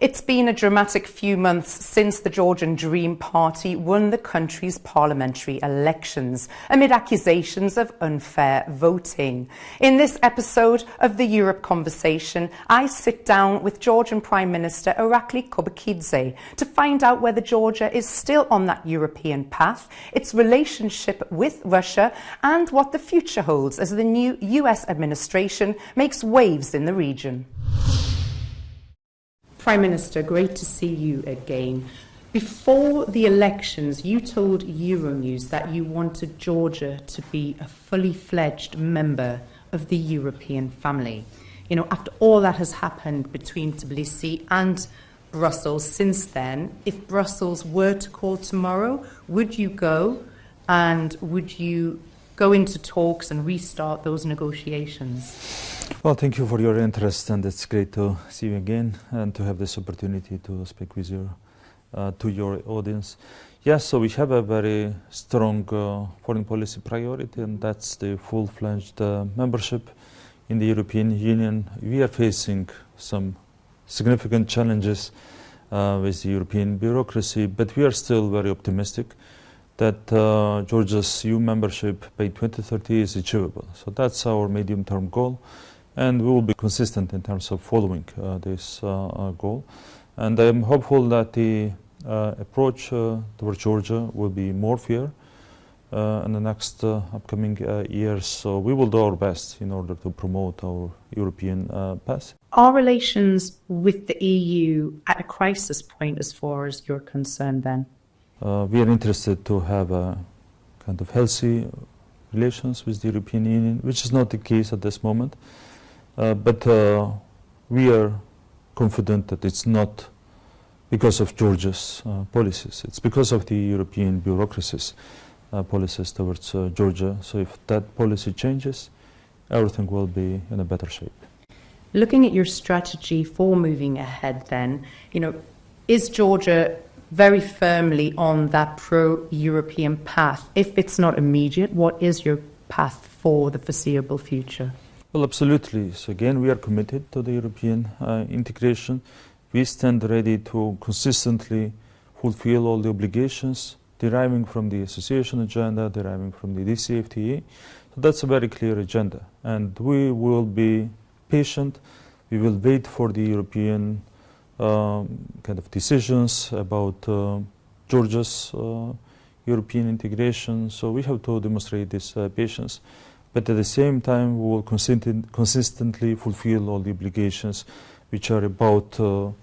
It's been a dramatic few months since the Georgian Dream Party won the country's parliamentary elections amid accusations of unfair voting. In this episode of the Europe Conversation, I sit down with Georgian Prime Minister Irakli Kobakhidze to find out whether Georgia is still on that European path, its relationship with Russia, and what the future holds as the new US administration makes waves in the region. Prime Minister, great to see you again. Before the elections, you told Euronews that you wanted Georgia to be a fully fledged member of the European family. You know, after all that has happened between Tbilisi and Brussels since then, if Brussels were to call tomorrow, would you go, and would you go into talks and restart those negotiations? Well, thank you for your interest, and it's great to see you again and to have this opportunity to speak with you, to your audience. Yes, so we have a very strong foreign policy priority, and that's the full-fledged membership in the European Union. We are facing some significant challenges with the European bureaucracy, but we are still very optimistic that Georgia's EU membership by 2030 is achievable. So that's our medium-term goal, and we will be consistent in terms of following this goal. And I am hopeful that the approach towards Georgia will be more fair in the next upcoming years. So we will do our best in order to promote our European path. Are relations with the EU at a crisis point as far as you're concerned then? We are interested to have a kind of healthy relations with the European Union, which is not the case at this moment. But we are confident that it's not because of Georgia's policies. It's because of the European bureaucracy's policies towards Georgia. So if that policy changes, everything will be in a better shape. Looking at your strategy for moving ahead then, you know, is Georgia very firmly on that pro-European path? If it's not immediate, what is your path for the foreseeable future? Well, absolutely. So again, we are committed to the European integration. We stand ready to consistently fulfill all the obligations deriving from the association agenda, deriving from the DCFTA. So that's a very clear agenda. And we will be patient. We will wait for the European kind of decisions about Georgia's European integration. So we have to demonstrate this patience. But at the same time, we will consistently fulfill all the obligations which are about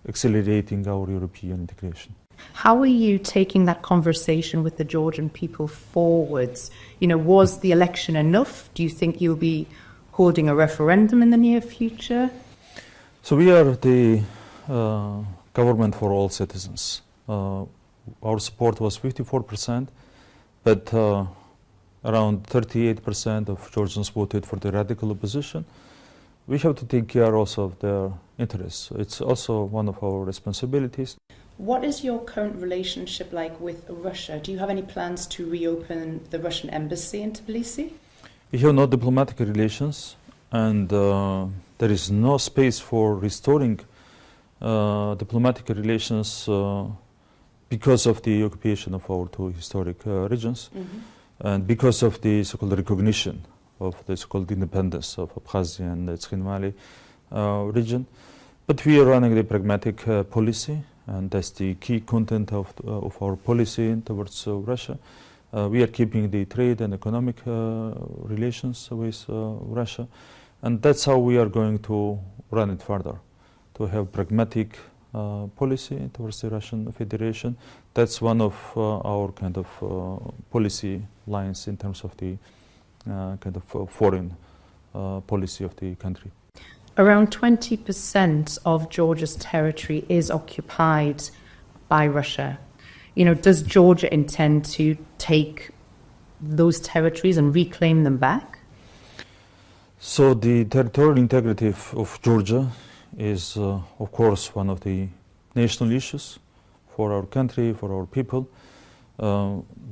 accelerating our European integration. How are you taking that conversation with the Georgian people forwards? You know, was the election enough? Do you think you'll be holding a referendum in the near future? So we are the government for all citizens. Our support was 54%, but around 38% of Georgians voted for the radical opposition. We have to take care also of their interests. It's also one of our responsibilities. What is your current relationship like with Russia? Do you have any plans to reopen the Russian embassy in Tbilisi? We have no diplomatic relations, and there is no space for restoring diplomatic relations because of the occupation of our two historic regions. And because of the so-called recognition of the so-called independence of Abkhazia and the Tskhin Valley region. But we are running the pragmatic policy, and that's the key content of our policy towards Russia. We are keeping the trade and economic relations with Russia, and that's how we are going to run it further, to have pragmatic policy towards the Russian Federation. That's one of our kind of policy lines in terms of the kind of foreign policy of the country. Around 20% of Georgia's territory is occupied by Russia. You know, does Georgia intend to take those territories and reclaim them back? So the territorial integrity of Georgia is, of course, one of the national issues for our country, for our people.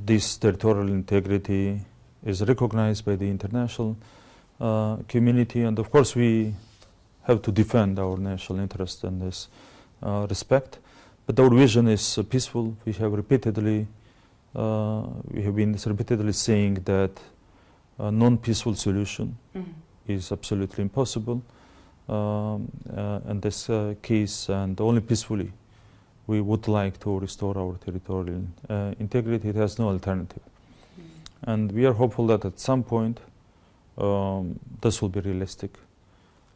This territorial integrity is recognized by the international community, and of course we have to defend our national interest in this respect. But our vision is peaceful. We have been repeatedly saying that a non-peaceful solution is absolutely impossible in this case, and only peacefully we would like to restore our territorial integrity. It has no alternative. And we are hopeful that at some point this will be realistic.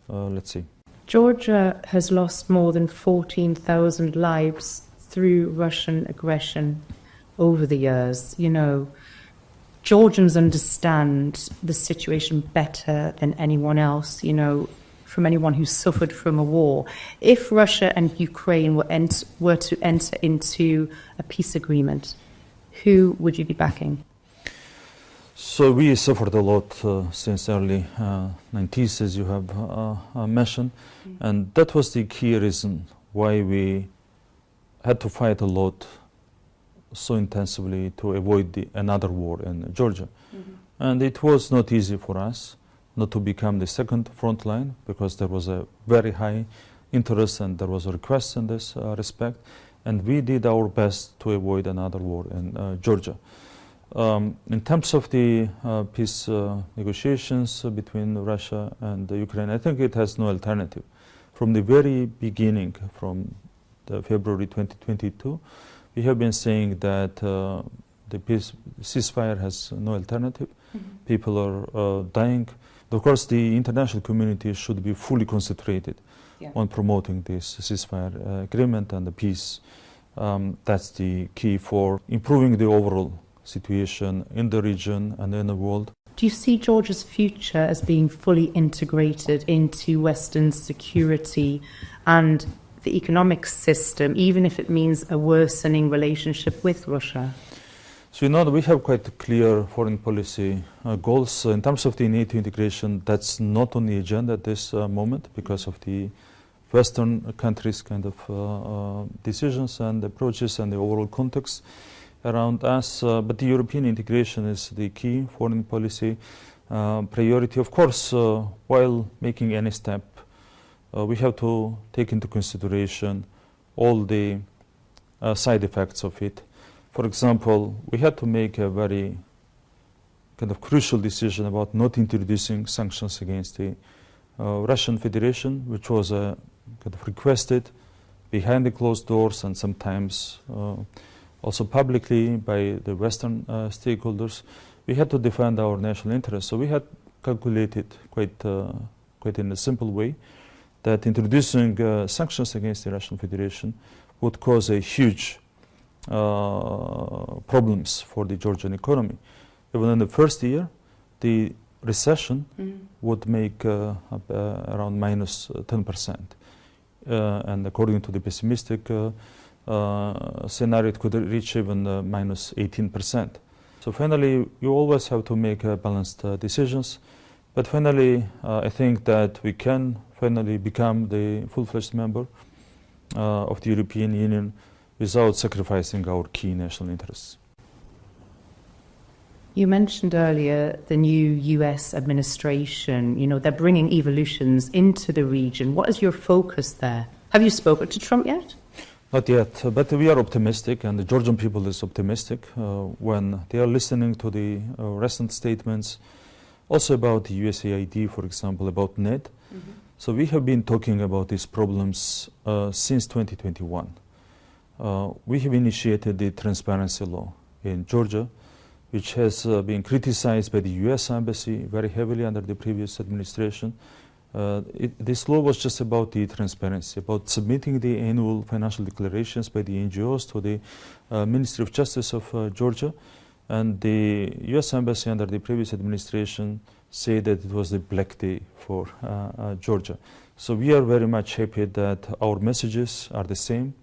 Let's see. Georgia has lost more than 14,000 lives through Russian aggression over the years. You know, Georgians understand the situation better than anyone else, you know, from anyone who suffered from a war. If Russia and Ukraine were to enter into a peace agreement, who would you be backing? So we suffered a lot since early 90s, as you have mentioned, and that was the key reason why we had to fight a lot so intensively to avoid another war in Georgia. And it was not easy for us not to become the second front line, because there was a very high interest and there was a request in this respect, and we did our best to avoid another war in Georgia. In terms of the peace negotiations between Russia and Ukraine, I think it has no alternative. From the very beginning, from February 2022, we have been saying that the ceasefire has no alternative. People are dying. Of course, the international community should be fully concentrated on promoting this ceasefire agreement and the peace. That's the key for improving the overall situation in the region and in the world. Do you see Georgia's future as being fully integrated into Western security and the economic system, even if it means a worsening relationship with Russia? So, you know, we have quite clear foreign policy goals. In terms of the NATO integration, that's not on the agenda at this moment because of the Western countries' kind of decisions and approaches and the overall context around us. But the European integration is the key foreign policy priority. Of course, while making any step, we have to take into consideration all the side effects of it. For example, we had to make a very kind of crucial decision about not introducing sanctions against the Russian Federation, which was kind of requested behind the closed doors and sometimes also publicly by the Western stakeholders. We had to defend our national interests. So we had calculated quite in a simple way that introducing sanctions against the Russian Federation would cause a huge problems for the Georgian economy. Even in the first year, the recession would make around minus 10%. And according to the pessimistic scenario, it could reach even minus 18%. So finally, you always have to make balanced decisions. But finally, I think that we can finally become the full-fledged member of the European Union without sacrificing our key national interests. You mentioned earlier the new US administration. You know, they're bringing evolutions into the region. What is your focus there? Have you spoken to Trump yet? Not yet, but we are optimistic, and the Georgian people is optimistic when they are listening to the recent statements, also about the USAID, for example, about NED. So we have been talking about these problems since 2021. We have initiated the transparency law in Georgia, which has been criticized by the US Embassy very heavily under the previous administration. This law was just about the transparency, about submitting the annual financial declarations by the NGOs to the Ministry of Justice of Georgia. And the US Embassy under the previous administration said that it was the black day for Georgia. So we are very much happy that our messages are the same,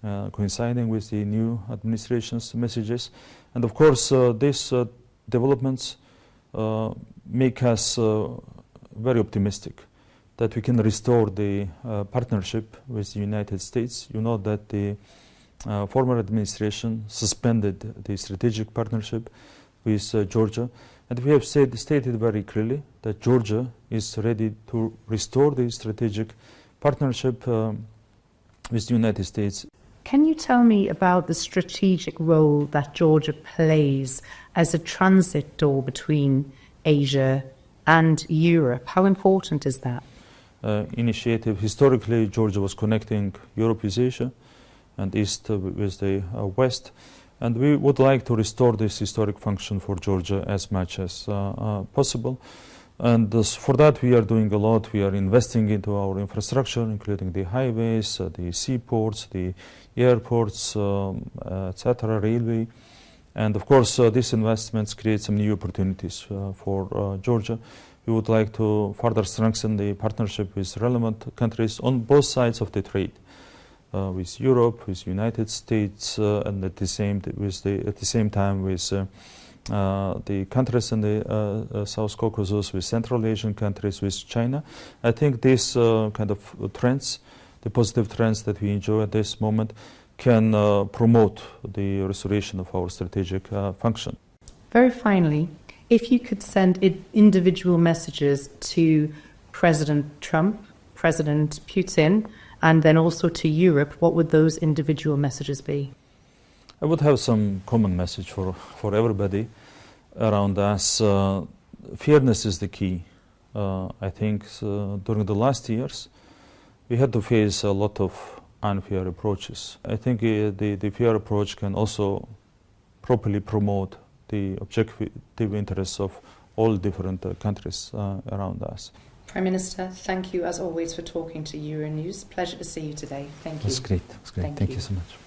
coinciding with the new administration's messages. And of course, these developments make us very optimistic that we can restore the partnership with the United States. You know that the former administration suspended the strategic partnership with Georgia, And we have stated very clearly that Georgia is ready to restore the strategic partnership with the United States. Can you tell me about the strategic role that Georgia plays as a transit door between Asia and Europe? How important is that? Initiative. Historically, Georgia was connecting Europe with Asia and East with the West. And we would like to restore this historic function for Georgia as much as possible. And for that we are doing a lot. We are investing into our infrastructure, including the highways, the seaports, the airports, etc., railway. And of course, these investments create some new opportunities for Georgia. We would like to further strengthen the partnership with relevant countries on both sides of the trade. With Europe, with United States, and at the same time with the countries in the South Caucasus, with Central Asian countries, with China. I think these kind of trends, the positive trends that we enjoy at this moment, can promote the restoration of our strategic function. Very finally, if you could send individual messages to President Trump, President Putin, and then also to Europe, what would those individual messages be? I would have some common message for everybody around us. Fairness is the key. I think during the last years, we had to face a lot of unfair approaches. I think the fair approach can also properly promote the objective interests of all different countries around us. Prime Minister, thank you as always for talking to Euronews. Pleasure to see you today. Thank you. It's great. It's great. Thank you so much.